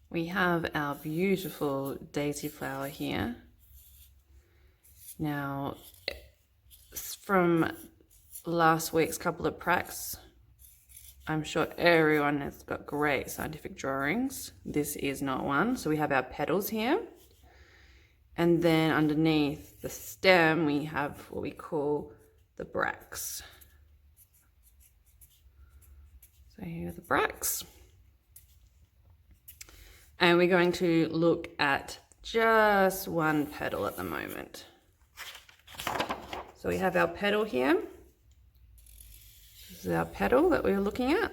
We have our beautiful daisy flower here. Now, from last week's couple of pracks, I'm sure everyone has got great scientific drawings. This is not one. So we have our petals here. And then underneath the stem, we have what we call the bracts. So here are the bracts. And we're going to look at just one petal at the moment. So we have our petal here. This is our petal that we're looking at.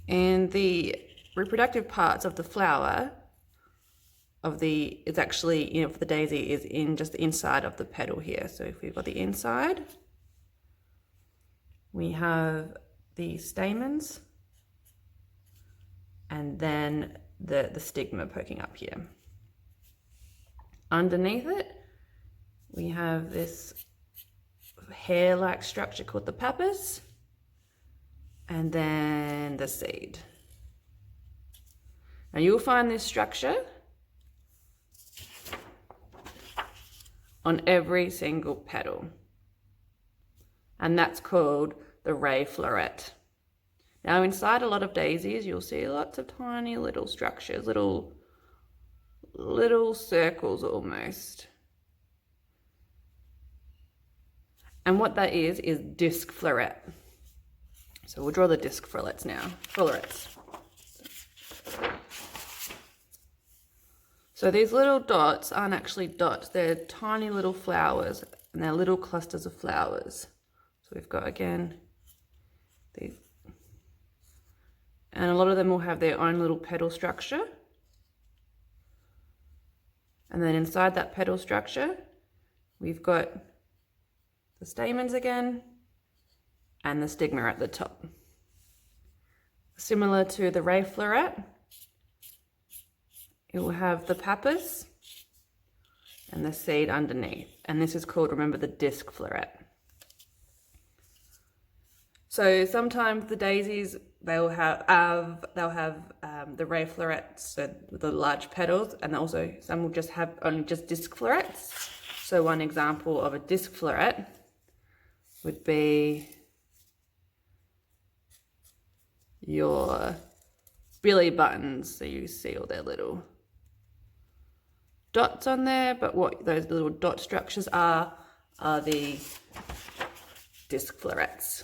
And the reproductive parts of the flower it's actually, for the daisy is in just the inside of the petal here. So if we've got the inside, we have the stamens and then the stigma poking up here. Underneath it, we have this hair-like structure called the pappus, and then the seed. Now you'll find this structure on every single petal, and that's called the ray floret. Now inside a lot of daisies, you'll see lots of tiny little structures, little circles almost. And what that is disc floret. So we'll draw the disc florets now. So these little dots aren't actually dots, they're tiny little flowers, and they're little clusters of flowers. So we've got, again, these. And a lot of them will have their own little petal structure. And then inside that petal structure, we've got the stamens again, and the stigma at the top. Similar to the ray floret, it will have the pappus and the seed underneath. And this is called, remember, the disc floret. So sometimes the daisies, they'll have the ray florets, so the large petals, and also some will just have only just disc florets. So one example of a disc floret would be your Billy buttons. So you see all their little dots on there, but what those little dot structures are the disc florets.